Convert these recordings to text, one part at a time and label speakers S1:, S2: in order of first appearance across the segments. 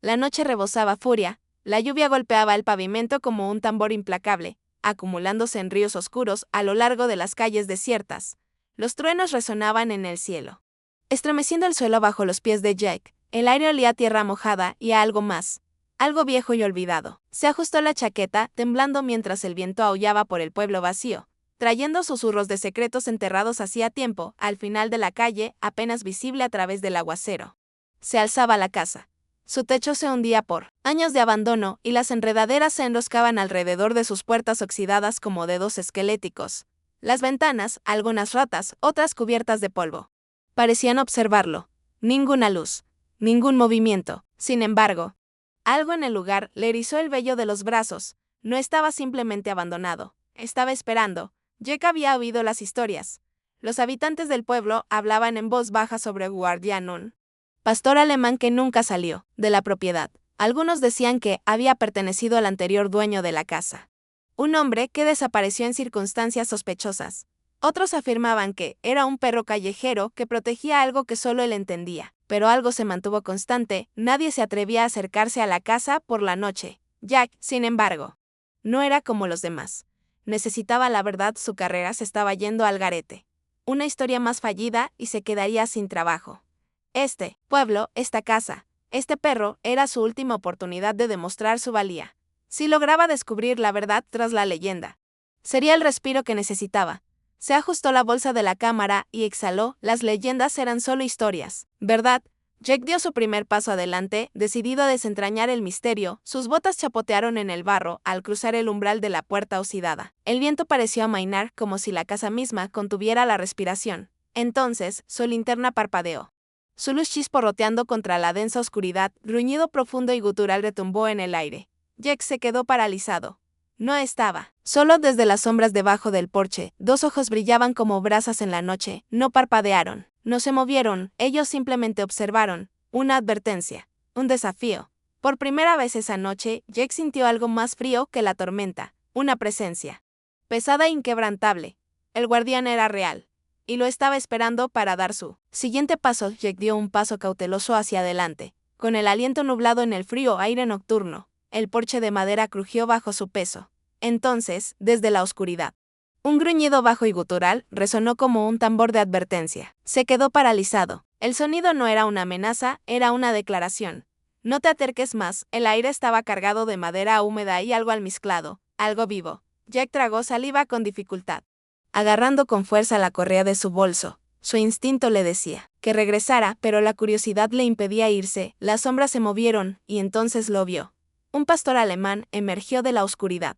S1: La noche rebosaba furia, la lluvia golpeaba el pavimento como un tambor implacable, acumulándose en ríos oscuros a lo largo de las calles desiertas. Los truenos resonaban en el cielo, estremeciendo el suelo bajo los pies de Jack. El aire olía a tierra mojada y a algo más, algo viejo y olvidado. Se ajustó la chaqueta, temblando mientras el viento aullaba por el pueblo vacío, trayendo susurros de secretos enterrados hacía tiempo. Al final de la calle, apenas visible a través del aguacero, se alzaba la casa. Su techo se hundía por años de abandono y las enredaderas se enroscaban alrededor de sus puertas oxidadas como dedos esqueléticos. Las ventanas, algunas rotas, otras cubiertas de polvo, parecían observarlo. Ninguna luz, ningún movimiento. Sin embargo, algo en el lugar le erizó el vello de los brazos. No estaba simplemente abandonado, estaba esperando. Jack había oído las historias. Los habitantes del pueblo hablaban en voz baja sobre Guardianun, pastor alemán que nunca salió de la propiedad. Algunos decían que había pertenecido al anterior dueño de la casa, un hombre que desapareció en circunstancias sospechosas. Otros afirmaban que era un perro callejero que protegía algo que solo él entendía, pero algo se mantuvo constante: nadie se atrevía a acercarse a la casa por la noche. Jack, sin embargo, no era como los demás. Necesitaba la verdad, su carrera se estaba yendo al garete. Una historia más fallida y se quedaría sin trabajo. Este pueblo, esta casa, este perro, era su última oportunidad de demostrar su valía. Si lograba descubrir la verdad tras la leyenda, sería el respiro que necesitaba. Se ajustó la bolsa de la cámara y exhaló. Las leyendas eran solo historias, ¿verdad? Jack dio su primer paso adelante, decidido a desentrañar el misterio. Sus botas chapotearon en el barro al cruzar el umbral de la puerta oxidada. El viento pareció amainar, como si la casa misma contuviera la respiración. Entonces, su linterna parpadeó. Su luz chisporroteando contra la densa oscuridad, gruñido profundo y gutural retumbó en el aire. Jack se quedó paralizado. No estaba solo. Desde las sombras debajo del porche, dos ojos brillaban como brasas en la noche. No parpadearon, no se movieron, ellos simplemente observaron. Una advertencia, un desafío. Por primera vez esa noche, Jack sintió algo más frío que la tormenta, una presencia pesada e inquebrantable. El guardián era real, y lo estaba esperando para dar su siguiente paso. Jack dio un paso cauteloso hacia adelante, con el aliento nublado en el frío aire nocturno. El porche de madera crujió bajo su peso. Entonces, desde la oscuridad, un gruñido bajo y gutural resonó como un tambor de advertencia. Se quedó paralizado. El sonido no era una amenaza, era una declaración. No te acerques más. El aire estaba cargado de madera húmeda y algo almizclado, algo vivo. Jack tragó saliva con dificultad, agarrando con fuerza la correa de su bolso. Su instinto le decía que regresara, pero la curiosidad le impedía irse. Las sombras se movieron, y entonces lo vio. Un pastor alemán emergió de la oscuridad,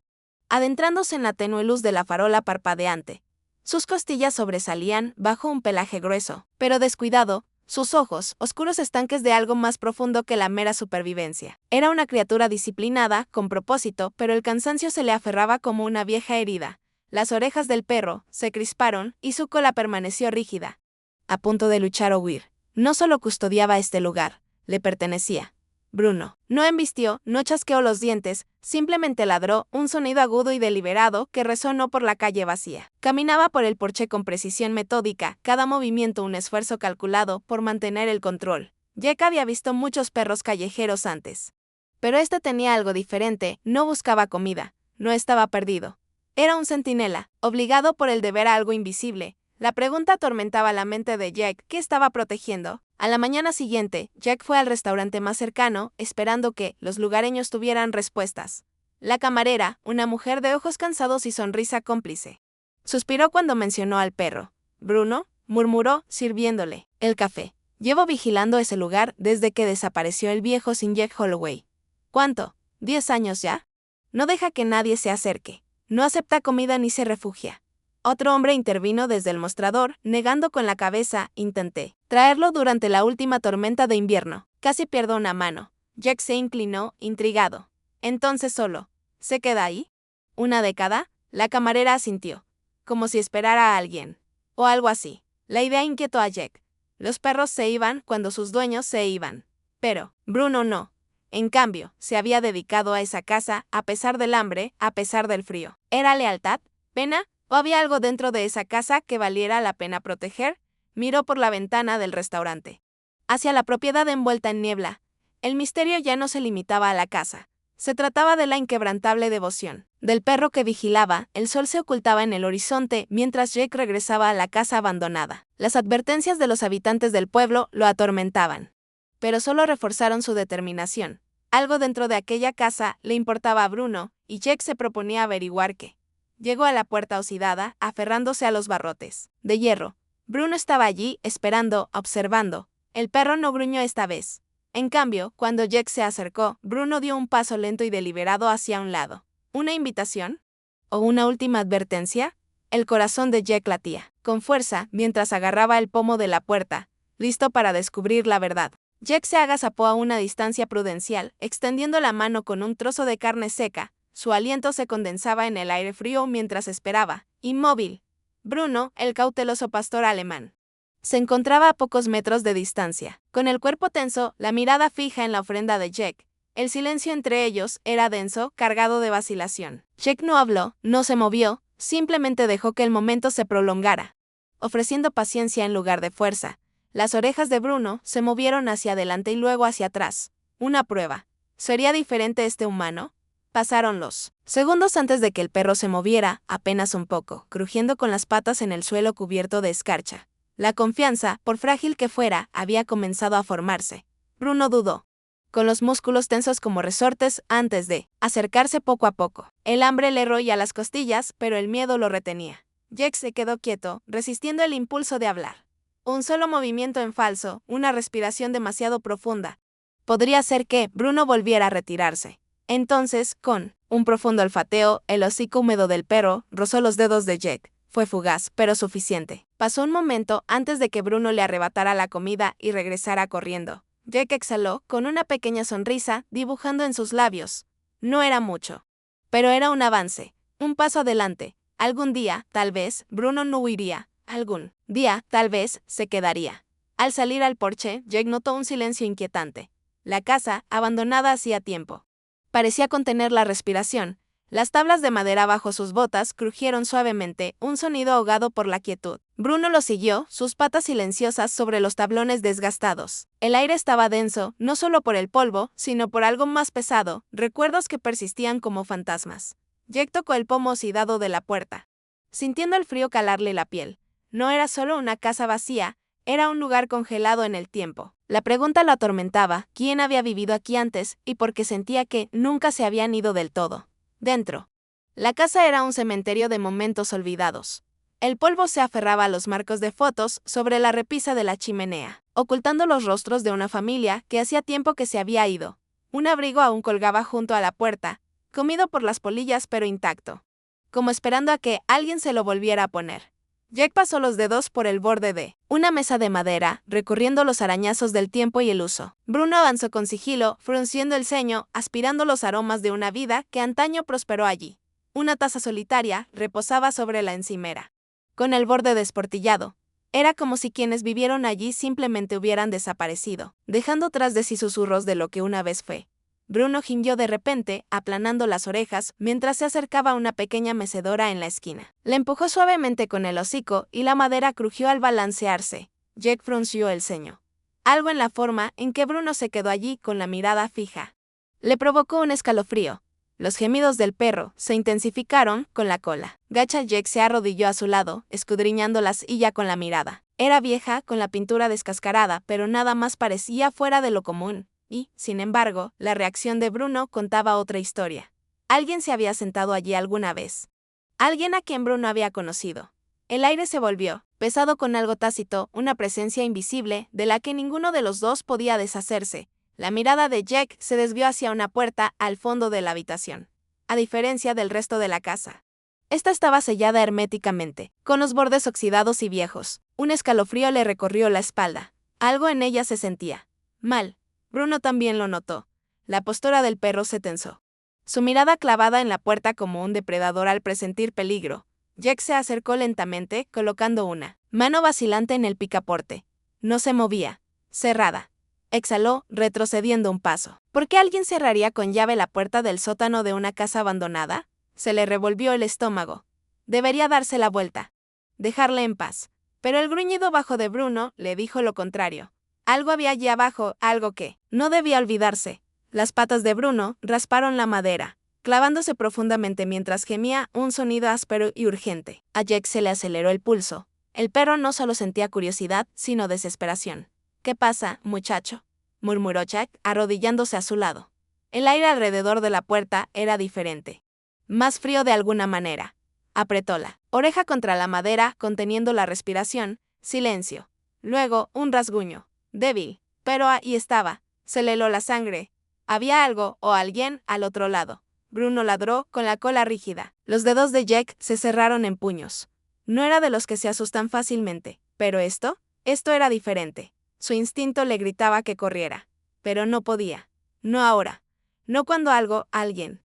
S1: adentrándose en la tenue luz de la farola parpadeante. Sus costillas sobresalían bajo un pelaje grueso, pero descuidado, sus ojos, oscuros estanques de algo más profundo que la mera supervivencia. Era una criatura disciplinada, con propósito, pero el cansancio se le aferraba como una vieja herida. Las orejas del perro se crisparon y su cola permaneció rígida, a punto de luchar o huir. No solo custodiaba este lugar, le pertenecía. Bruno no embistió, no chasqueó los dientes, simplemente ladró, un sonido agudo y deliberado que resonó por la calle vacía. Caminaba por el porche con precisión metódica, cada movimiento un esfuerzo calculado por mantener el control. Jack había visto muchos perros callejeros antes, pero este tenía algo diferente. No buscaba comida, no estaba perdido. Era un centinela, obligado por el deber a algo invisible. La pregunta atormentaba la mente de Jack: ¿qué estaba protegiendo? A la mañana siguiente, Jack fue al restaurante más cercano, esperando que los lugareños tuvieran respuestas. La camarera, una mujer de ojos cansados y sonrisa cómplice, suspiró cuando mencionó al perro. Bruno, murmuró, sirviéndole el café. Llevo vigilando ese lugar desde que desapareció el viejo sin Jack Holloway. ¿Cuánto? ¿10 años ya? No deja que nadie se acerque. No acepta comida ni se refugia. Otro hombre intervino desde el mostrador, negando con la cabeza. Intenté traerlo durante la última tormenta de invierno. Casi pierdo una mano. Jack se inclinó, intrigado. Entonces solo ¿se queda ahí? ¿Una década? La camarera asintió, como si esperara a alguien. O algo así. La idea inquietó a Jack. Los perros se iban cuando sus dueños se iban. Pero Bruno no. En cambio, se había dedicado a esa casa, a pesar del hambre, a pesar del frío. ¿Era lealtad? ¿Pena? ¿O había algo dentro de esa casa que valiera la pena proteger? Miró por la ventana del restaurante hacia la propiedad envuelta en niebla. El misterio ya no se limitaba a la casa. Se trataba de la inquebrantable devoción del perro que vigilaba. El sol se ocultaba en el horizonte mientras Jake regresaba a la casa abandonada. Las advertencias de los habitantes del pueblo lo atormentaban, pero solo reforzaron su determinación. Algo dentro de aquella casa le importaba a Bruno, y Jake se proponía averiguar qué. Llegó a la puerta oxidada, aferrándose a los barrotes de hierro. Bruno estaba allí, esperando, observando. El perro no gruñó esta vez. En cambio, cuando Jake se acercó, Bruno dio un paso lento y deliberado hacia un lado. ¿Una invitación? ¿O una última advertencia? El corazón de Jake latía con fuerza mientras agarraba el pomo de la puerta, listo para descubrir la verdad. Jake se agazapó a una distancia prudencial, extendiendo la mano con un trozo de carne seca. Su aliento se condensaba en el aire frío mientras esperaba, inmóvil. Bruno, el cauteloso pastor alemán, se encontraba a pocos metros de distancia, con el cuerpo tenso, la mirada fija en la ofrenda de Jake. El silencio entre ellos era denso, cargado de vacilación. Jake no habló, no se movió, simplemente dejó que el momento se prolongara, ofreciendo paciencia en lugar de fuerza. Las orejas de Bruno se movieron hacia adelante y luego hacia atrás. Una prueba. ¿Sería diferente este humano? Pasaron los segundos antes de que el perro se moviera, apenas un poco, crujiendo con las patas en el suelo cubierto de escarcha. La confianza, por frágil que fuera, había comenzado a formarse. Bruno dudó, con los músculos tensos como resortes, antes de acercarse poco a poco. El hambre le roía las costillas, pero el miedo lo retenía. Jake se quedó quieto, resistiendo el impulso de hablar. Un solo movimiento en falso, una respiración demasiado profunda. Podría ser que Bruno volviera a retirarse. Entonces, con un profundo olfateo, el hocico húmedo del perro rozó los dedos de Jake. Fue fugaz, pero suficiente. Pasó un momento antes de que Bruno le arrebatara la comida y regresara corriendo. Jake exhaló con una pequeña sonrisa, dibujando en sus labios. No era mucho, pero era un avance, un paso adelante. Algún día, tal vez, Bruno no huiría. Algún día, tal vez, se quedaría. Al salir al porche, Jake notó un silencio inquietante. La casa, abandonada hacía tiempo, parecía contener la respiración. Las tablas de madera bajo sus botas crujieron suavemente, un sonido ahogado por la quietud. Bruno lo siguió, sus patas silenciosas sobre los tablones desgastados. El aire estaba denso, no solo por el polvo, sino por algo más pesado, recuerdos que persistían como fantasmas. Jake tocó el pomo oxidado de la puerta, sintiendo el frío calarle la piel. No era solo una casa vacía, era un lugar congelado en el tiempo. La pregunta lo atormentaba: ¿quién había vivido aquí antes? Y porque sentía que nunca se habían ido del todo. Dentro, la casa era un cementerio de momentos olvidados. El polvo se aferraba a los marcos de fotos sobre la repisa de la chimenea, ocultando los rostros de una familia que hacía tiempo que se había ido. Un abrigo aún colgaba junto a la puerta, comido por las polillas pero intacto, como esperando a que alguien se lo volviera a poner. Jake pasó los dedos por el borde de una mesa de madera, recorriendo los arañazos del tiempo y el uso. Bruno avanzó con sigilo, frunciendo el ceño, aspirando los aromas de una vida que antaño prosperó allí. Una taza solitaria reposaba sobre la encimera, con el borde desportillado. Era como si quienes vivieron allí simplemente hubieran desaparecido, dejando tras de sí susurros de lo que una vez fue. Bruno gimió de repente, aplanando las orejas, mientras se acercaba a una pequeña mecedora en la esquina. La empujó suavemente con el hocico y la madera crujió al balancearse. Jake frunció el ceño. Algo en la forma en que Bruno se quedó allí con la mirada fija le provocó un escalofrío. Los gemidos del perro se intensificaron con la cola. Gacha Jake se arrodilló a su lado, escudriñando la silla con la mirada. Era vieja, con la pintura descascarada, pero nada más parecía fuera de lo común. Y, sin embargo, la reacción de Bruno contaba otra historia. Alguien se había sentado allí alguna vez. Alguien a quien Bruno había conocido. El aire se volvió pesado con algo tácito, una presencia invisible de la que ninguno de los dos podía deshacerse. La mirada de Jake se desvió hacia una puerta al fondo de la habitación. A diferencia del resto de la casa, esta estaba sellada herméticamente, con los bordes oxidados y viejos. Un escalofrío le recorrió la espalda. Algo en ella se sentía mal. Bruno también lo notó. La postura del perro se tensó, su mirada clavada en la puerta como un depredador al presentir peligro. Jake se acercó lentamente, colocando una mano vacilante en el picaporte. No se movía. Cerrada. Exhaló, retrocediendo un paso. ¿Por qué alguien cerraría con llave la puerta del sótano de una casa abandonada? Se le revolvió el estómago. Debería darse la vuelta, dejarle en paz. Pero el gruñido bajo de Bruno le dijo lo contrario. Algo había allí abajo, algo que no debía olvidarse. Las patas de Bruno rasparon la madera, clavándose profundamente mientras gemía un sonido áspero y urgente. A Jack se le aceleró el pulso. El perro no solo sentía curiosidad, sino desesperación. «¿Qué pasa, muchacho?», murmuró Jack, arrodillándose a su lado. El aire alrededor de la puerta era diferente. Más frío de alguna manera. Apretó la oreja contra la madera, conteniendo la respiración. Silencio. Luego, un rasguño. Débil, pero ahí estaba. Se le heló la sangre. Había algo o alguien al otro lado. Bruno ladró con la cola rígida. Los dedos de Jack se cerraron en puños. No era de los que se asustan fácilmente, pero esto era diferente. Su instinto le gritaba que corriera. Pero no podía. No ahora. No cuando alguien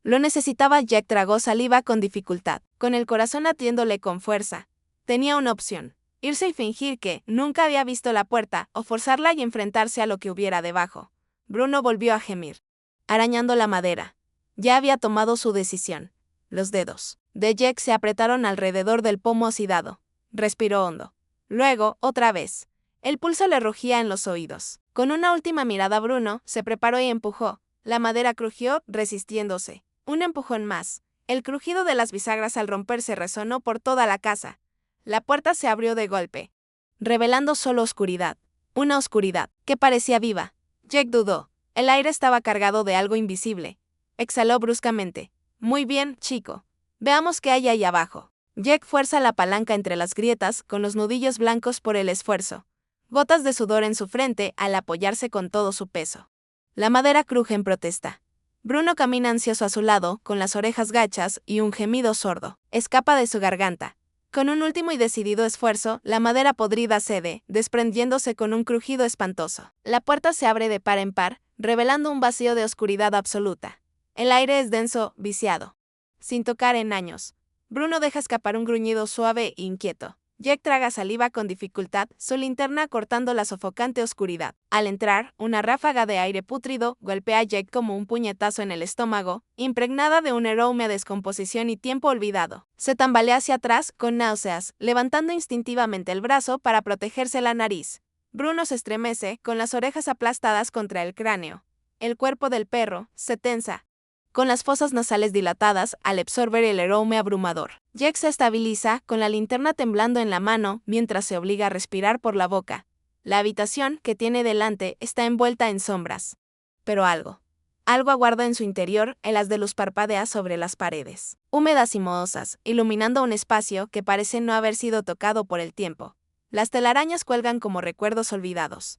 S1: lo necesitaba. Jack tragó saliva con dificultad, con el corazón latiéndole con fuerza. Tenía una opción: irse y fingir que nunca había visto la puerta, o forzarla y enfrentarse a lo que hubiera debajo. Bruno volvió a gemir, arañando la madera. Ya había tomado su decisión. Los dedos de Jack se apretaron alrededor del pomo oxidado. Respiró hondo. Luego, otra vez. El pulso le rugía en los oídos. Con una última mirada, Bruno se preparó y empujó. La madera crujió, resistiéndose. Un empujón más. El crujido de las bisagras al romperse resonó por toda la casa. La puerta se abrió de golpe, revelando solo oscuridad. Una oscuridad que parecía viva. Jack dudó. El aire estaba cargado de algo invisible. Exhaló bruscamente. «Muy bien, chico. Veamos qué hay ahí abajo». Jack fuerza la palanca entre las grietas, con los nudillos blancos por el esfuerzo. Gotas de sudor en su frente al apoyarse con todo su peso. La madera cruje en protesta. Bruno camina ansioso a su lado, con las orejas gachas y un gemido sordo escapa de su garganta. Con un último y decidido esfuerzo, la madera podrida cede, desprendiéndose con un crujido espantoso. La puerta se abre de par en par, revelando un vacío de oscuridad absoluta. El aire es denso, viciado. Sin tocar en años. Bruno deja escapar un gruñido suave e inquieto. Jack traga saliva con dificultad, su linterna cortando la sofocante oscuridad. Al entrar, una ráfaga de aire pútrido golpea a Jack como un puñetazo en el estómago, impregnada de un aroma a descomposición y tiempo olvidado. Se tambalea hacia atrás, con náuseas, levantando instintivamente el brazo para protegerse la nariz. Bruno se estremece, con las orejas aplastadas contra el cráneo. El cuerpo del perro se tensa, con las fosas nasales dilatadas al absorber el aroma abrumador. Jack se estabiliza, con la linterna temblando en la mano, mientras se obliga a respirar por la boca. La habitación que tiene delante está envuelta en sombras. Pero algo aguarda en su interior. El haz de luz parpadea sobre las paredes, húmedas y mohosas, iluminando un espacio que parece no haber sido tocado por el tiempo. Las telarañas cuelgan como recuerdos olvidados.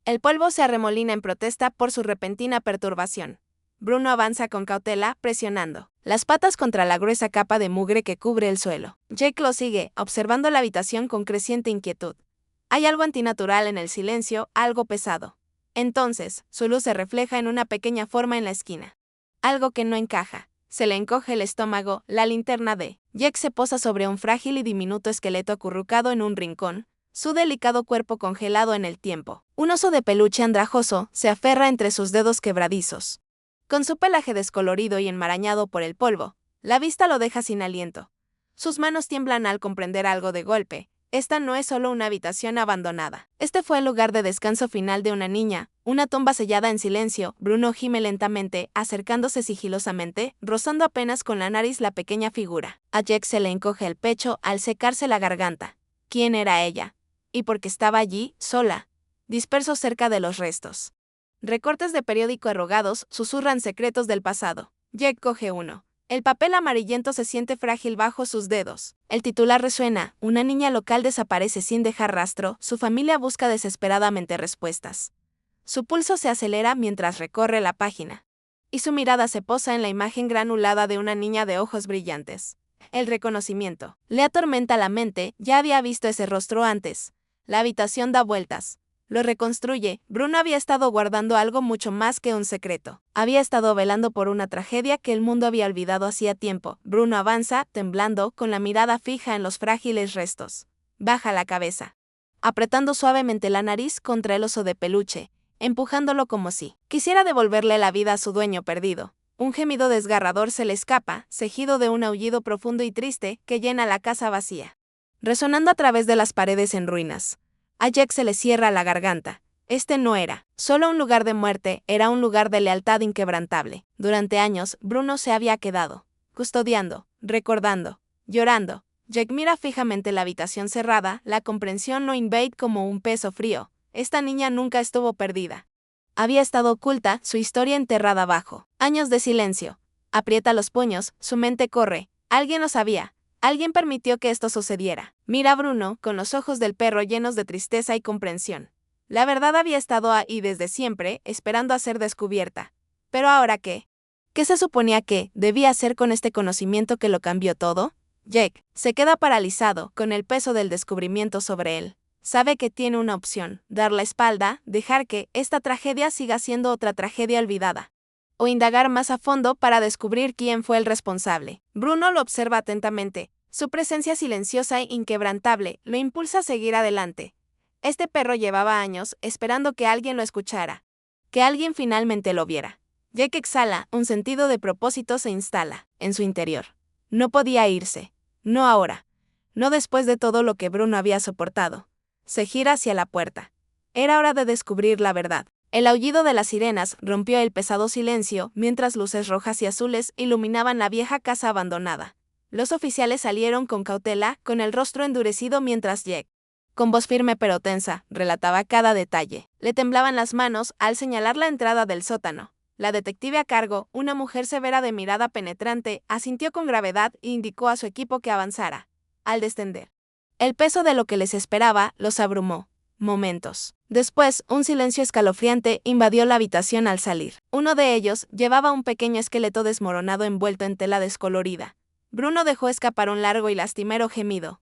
S1: El polvo se arremolina en protesta por su repentina perturbación. Bruno avanza con cautela, presionando las patas contra la gruesa capa de mugre que cubre el suelo. Jake lo sigue, observando la habitación con creciente inquietud. Hay algo antinatural en el silencio, algo pesado. Entonces, su luz se refleja en una pequeña forma en la esquina. Algo que no encaja. Se le encoge el estómago. La linterna de Jake se posa sobre un frágil y diminuto esqueleto acurrucado en un rincón, su delicado cuerpo congelado en el tiempo. Un oso de peluche andrajoso se aferra entre sus dedos quebradizos. Con su pelaje descolorido y enmarañado por el polvo, la vista lo deja sin aliento. Sus manos tiemblan al comprender algo de golpe. Esta no es solo una habitación abandonada. Este fue el lugar de descanso final de una niña, una tumba sellada en silencio. Bruno gime lentamente, acercándose sigilosamente, rozando apenas con la nariz la pequeña figura. A Jack se le encoge el pecho al secarse la garganta. ¿Quién era ella? ¿Y por qué estaba allí, sola, disperso cerca de los restos? Recortes de periódico arrugados susurran secretos del pasado. Jack coge uno. El papel amarillento se siente frágil bajo sus dedos. El titular resuena: una niña local desaparece sin dejar rastro, su familia busca desesperadamente respuestas. Su pulso se acelera mientras recorre la página. Y su mirada se posa en la imagen granulada de una niña de ojos brillantes. El reconocimiento le atormenta la mente, ya había visto ese rostro antes. La habitación da vueltas. Lo reconstruye. Bruno había estado guardando algo mucho más que un secreto. Había estado velando por una tragedia que el mundo había olvidado hacía tiempo. Bruno avanza, temblando, con la mirada fija en los frágiles restos. Baja la cabeza, apretando suavemente la nariz contra el oso de peluche, empujándolo como si quisiera devolverle la vida a su dueño perdido. Un gemido desgarrador se le escapa, seguido de un aullido profundo y triste que llena la casa vacía, resonando a través de las paredes en ruinas. A Jack se le cierra la garganta. Este no era solo un lugar de muerte, era un lugar de lealtad inquebrantable. Durante años, Bruno se había quedado, custodiando, recordando, llorando. Jack mira fijamente la habitación cerrada, la comprensión lo invade como un peso frío. Esta niña nunca estuvo perdida. Había estado oculta, su historia enterrada abajo. Años de silencio. Aprieta los puños, su mente corre. Alguien lo sabía. Alguien permitió que esto sucediera. Mira a Bruno, con los ojos del perro llenos de tristeza y comprensión. La verdad había estado ahí desde siempre, esperando a ser descubierta. ¿Pero ahora qué? ¿Qué se suponía que debía hacer con este conocimiento que lo cambió todo? Jake se queda paralizado, con el peso del descubrimiento sobre él. Sabe que tiene una opción: dar la espalda, dejar que esta tragedia siga siendo otra tragedia olvidada. O indagar más a fondo para descubrir quién fue el responsable. Bruno lo observa atentamente. Su presencia silenciosa e inquebrantable lo impulsa a seguir adelante. Este perro llevaba años esperando que alguien lo escuchara. Que alguien finalmente lo viera. Jake exhala, un sentido de propósito se instala en su interior. No podía irse. No ahora. No después de todo lo que Bruno había soportado. Se gira hacia la puerta. Era hora de descubrir la verdad. El aullido de las sirenas rompió el pesado silencio mientras luces rojas y azules iluminaban la vieja casa abandonada. Los oficiales salieron con cautela, con el rostro endurecido mientras Jack, con voz firme pero tensa, relataba cada detalle. Le temblaban las manos al señalar la entrada del sótano. La detective a cargo, una mujer severa de mirada penetrante, asintió con gravedad e indicó a su equipo que avanzara. Al descender, el peso de lo que les esperaba los abrumó. Momentos después, un silencio escalofriante invadió la habitación al salir. Uno de ellos llevaba un pequeño esqueleto desmoronado envuelto en tela descolorida. Bruno dejó escapar un largo y lastimero gemido.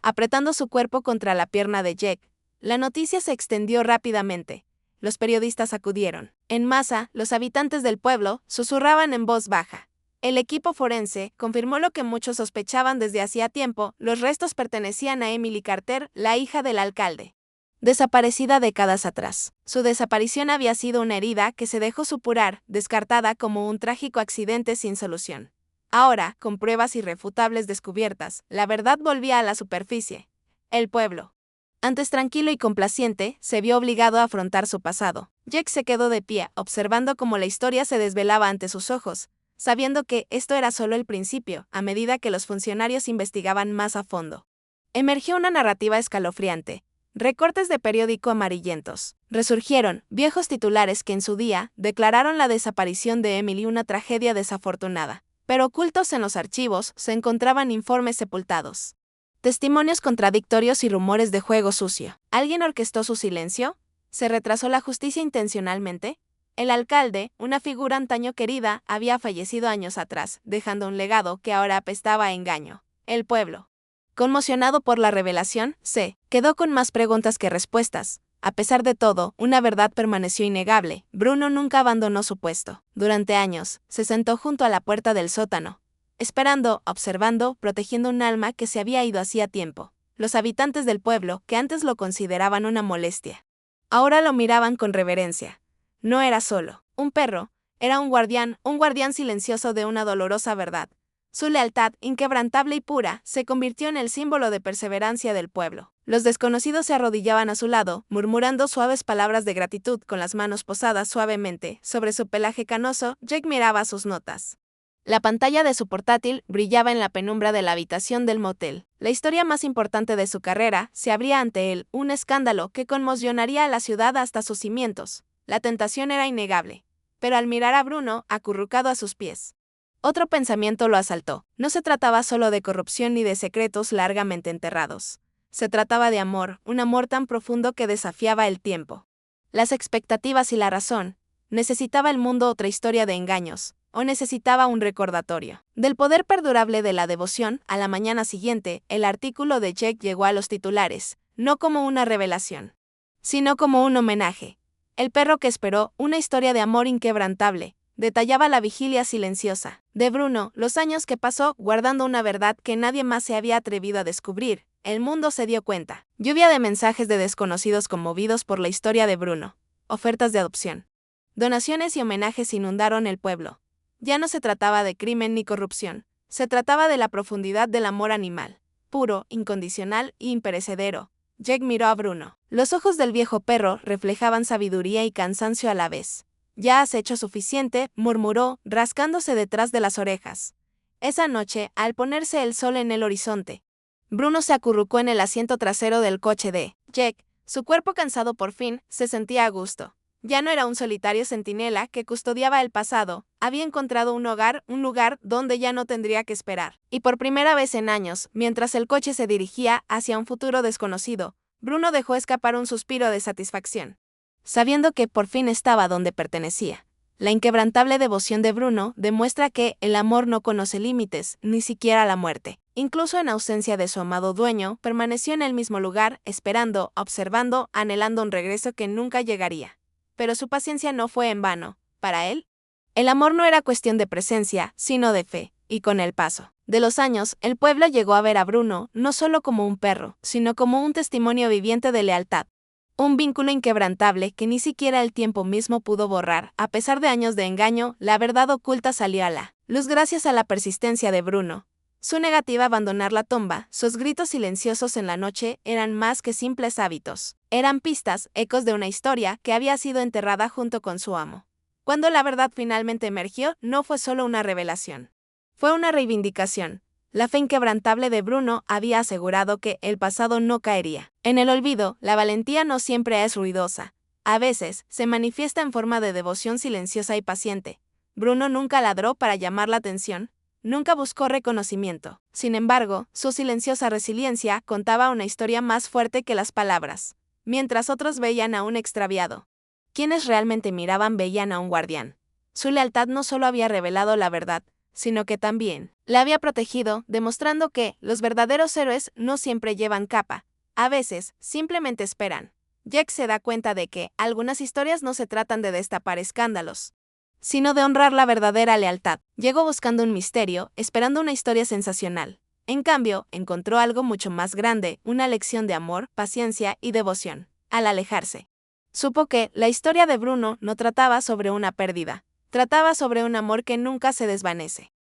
S1: Apretando su cuerpo contra la pierna de Jack, la noticia se extendió rápidamente. Los periodistas acudieron. En masa, los habitantes del pueblo susurraban en voz baja. El equipo forense confirmó lo que muchos sospechaban desde hacía tiempo: los restos pertenecían a Emily Carter, la hija del alcalde, desaparecida décadas atrás. Su desaparición había sido una herida que se dejó supurar, descartada como un trágico accidente sin solución. Ahora, con pruebas irrefutables descubiertas, la verdad volvía a la superficie. El pueblo, antes tranquilo y complaciente, se vio obligado a afrontar su pasado. Jack se quedó de pie, observando cómo la historia se desvelaba ante sus ojos, sabiendo que esto era solo el principio. A medida que los funcionarios investigaban más a fondo, emergió una narrativa escalofriante. Recortes de periódico amarillentos. Resurgieron viejos titulares que en su día declararon la desaparición de Emily una tragedia desafortunada. Pero ocultos en los archivos se encontraban informes sepultados, testimonios contradictorios y rumores de juego sucio. ¿Alguien orquestó su silencio? ¿Se retrasó la justicia intencionalmente? El alcalde, una figura antaño querida, había fallecido años atrás, dejando un legado que ahora apestaba a engaño. El pueblo, conmocionado por la revelación, se quedó con más preguntas que respuestas. A pesar de todo, una verdad permaneció innegable: Bruno nunca abandonó su puesto. Durante años, se sentó junto a la puerta del sótano, esperando, observando, protegiendo un alma que se había ido hacía tiempo. Los habitantes del pueblo, que antes lo consideraban una molestia, ahora lo miraban con reverencia. No era solo un perro, era un guardián silencioso de una dolorosa verdad. Su lealtad, inquebrantable y pura, se convirtió en el símbolo de perseverancia del pueblo. Los desconocidos se arrodillaban a su lado, murmurando suaves palabras de gratitud con las manos posadas suavemente sobre su pelaje canoso. Jake miraba sus notas. La pantalla de su portátil brillaba en la penumbra de la habitación del motel. La historia más importante de su carrera se abría ante él, un escándalo que conmocionaría a la ciudad hasta sus cimientos. La tentación era innegable. Pero al mirar a Bruno, acurrucado a sus pies, otro pensamiento lo asaltó. No se trataba solo de corrupción ni de secretos largamente enterrados. Se trataba de amor, un amor tan profundo que desafiaba el tiempo, las expectativas y la razón. ¿Necesitaba el mundo otra historia de engaños? ¿O necesitaba un recordatorio del poder perdurable de la devoción? A la mañana siguiente, el artículo de Jake llegó a los titulares, no como una revelación, sino como un homenaje. El perro que esperó, una historia de amor inquebrantable, detallaba la vigilia silenciosa de Bruno, los años que pasó guardando una verdad que nadie más se había atrevido a descubrir. El mundo se dio cuenta. Lluvia de mensajes de desconocidos conmovidos por la historia de Bruno. Ofertas de adopción, donaciones y homenajes inundaron el pueblo. Ya no se trataba de crimen ni corrupción. Se trataba de la profundidad del amor animal, puro, incondicional e imperecedero. Jack miró a Bruno. Los ojos del viejo perro reflejaban sabiduría y cansancio a la vez. «Ya has hecho suficiente», murmuró, rascándose detrás de las orejas. Esa noche, al ponerse el sol en el horizonte, Bruno se acurrucó en el asiento trasero del coche de Jack. Su cuerpo cansado por fin se sentía a gusto. Ya no era un solitario centinela que custodiaba el pasado, había encontrado un hogar, un lugar donde ya no tendría que esperar. Y por primera vez en años, mientras el coche se dirigía hacia un futuro desconocido, Bruno dejó escapar un suspiro de satisfacción, sabiendo que por fin estaba donde pertenecía. La inquebrantable devoción de Bruno demuestra que el amor no conoce límites, ni siquiera la muerte. Incluso en ausencia de su amado dueño, permaneció en el mismo lugar, esperando, observando, anhelando un regreso que nunca llegaría. Pero su paciencia no fue en vano. Para él, el amor no era cuestión de presencia, sino de fe, y con el paso de los años, el pueblo llegó a ver a Bruno no solo como un perro, sino como un testimonio viviente de lealtad. Un vínculo inquebrantable que ni siquiera el tiempo mismo pudo borrar. A pesar de años de engaño, la verdad oculta salió a la luz gracias a la persistencia de Bruno. Su negativa a abandonar la tumba, sus gritos silenciosos en la noche, eran más que simples hábitos. Eran pistas, ecos de una historia que había sido enterrada junto con su amo. Cuando la verdad finalmente emergió, no fue solo una revelación. Fue una reivindicación. La fe inquebrantable de Bruno había asegurado que el pasado no caería en el olvido. La valentía no siempre es ruidosa. A veces, se manifiesta en forma de devoción silenciosa y paciente. Bruno nunca ladró para llamar la atención. Nunca buscó reconocimiento. Sin embargo, su silenciosa resiliencia contaba una historia más fuerte que las palabras. Mientras otros veían a un extraviado, quienes realmente miraban veían a un guardián. Su lealtad no solo había revelado la verdad, sino que también la había protegido, demostrando que los verdaderos héroes no siempre llevan capa. A veces, simplemente esperan. Jack se da cuenta de que algunas historias no se tratan de destapar escándalos, sino de honrar la verdadera lealtad. Llegó buscando un misterio, esperando una historia sensacional. En cambio, encontró algo mucho más grande, una lección de amor, paciencia y devoción. Al alejarse, supo que la historia de Bruno no trataba sobre una pérdida, trataba sobre un amor que nunca se desvanece.